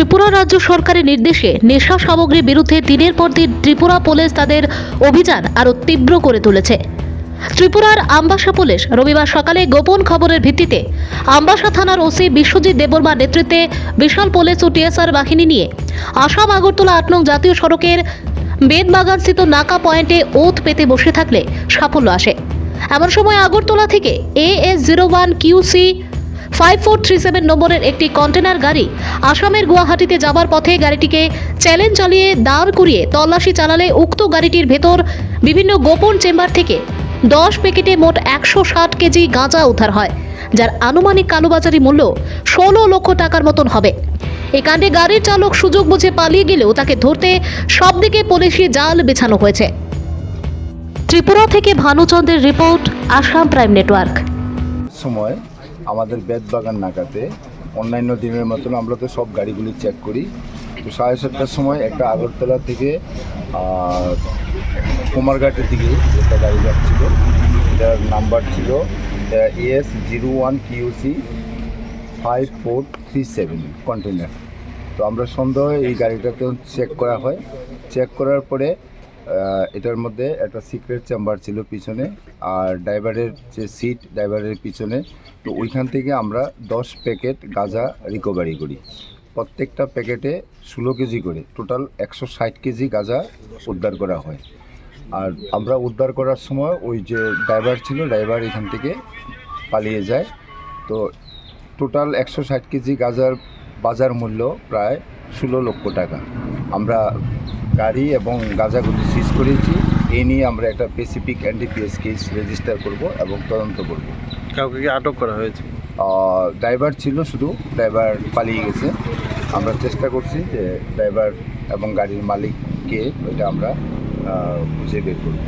ত্রিপুরা রাজ্য সরকারের নির্দেশে নেশা সামগ্রীর বিরুদ্ধে দিনের পর দিন ত্রিপুরা পুলিশ তাদের অভিযান আরও তীব্র করে তুলেছে। ত্রিপুরার আমবাসা পুলিশ রবিবার সকালে গোপন খবরের ভিত্তিতে আমবাসা থানার ওসি বিশ্বজিৎ দেববর্মার নেতৃত্বে বিশাল পুলিশ ও টিএসআর বাহিনী নিয়ে আসাম আগরতলা ৮ নং জাতীয় সড়কের বেদবাগানস্থিত নাকা পয়েন্টে ওত পেতে বসে থাকলে সাফল্য আসে। এমন সময় আগরতলা থেকে AS01QC 5437 নম্বরের একটি কন্টেনার গাড়ি আসামের গুয়াহাটিতে যাবার পথে গাড়িটিকে চ্যালেঞ্জ চালিয়ে দাঁড় করিয়ে তল্লাশি চালালে উক্ত গাড়িটির ভেতর বিভিন্ন গোপন চেম্বার থেকে 10 প্যাকেটে মোট 160 কেজি গাঁজা উদ্ধার হয়, যার আনুমানিক কালোবাজারি মূল্য 16 লক্ষ টাকার মতন হবে। এই কাণ্ডে গাড়ির চালক সুযোগ বুঝে পালিয়ে গেলেও তাকে ধরতে সবদিকে পুলিশি জাল বিছানো হয়েছে। ত্রিপুরা থেকে ভানুচন্দ্রের রিপোর্ট, আসাম প্রাইম নেটওয়ার্ক। সময় আমাদের বেদবাগান নাকাতে অন্যান্য দিনের মতন আমরা তো সব গাড়িগুলি চেক করি। তো 7:30টার সময় একটা আগরতলা থেকে কুমারঘাটের দিকে একটা গাড়ি যাচ্ছিল, এটার নাম্বার ছিল AS01QC 5437 কন্টেনার। তো আমরা সন্দেহে এই গাড়িটাতে চেক করা হয়। চেক করার পরে এটার মধ্যে একটা সিক্রেট চেম্বার ছিল পিছনে, আর ড্রাইভারের যে সিট ড্রাইভারের পিছনে। তো ওইখান থেকে আমরা 10 প্যাকেট গাঁজা রিকভারি করি। প্রত্যেকটা প্যাকেটে 16 কেজি করে, টোটাল 160 কেজি গাঁজা উদ্ধার করা হয়। আর আমরা উদ্ধার করার সময় ওই যে ড্রাইভার ছিল, ড্রাইভার এখান থেকে পালিয়ে যায়। তো টোটাল 160 কেজি গাঁজার বাজার মূল্য প্রায় 16 লক্ষ টাকা। আমরা গাড়ি এবং গাঁজাগুলি সিজ করেছি। এই নিয়ে আমরা একটা স্পেসিফিক NDPS কেস রেজিস্টার করব এবং তদন্ত করব। কাউকে কি আটক করা হয়েছে? ড্রাইভার ছিল, শুধু ড্রাইভার পালিয়ে গেছে। আমরা চেষ্টা করছি যে ড্রাইভার এবং গাড়ির মালিককে এটা আমরা খুঁজে বের করব।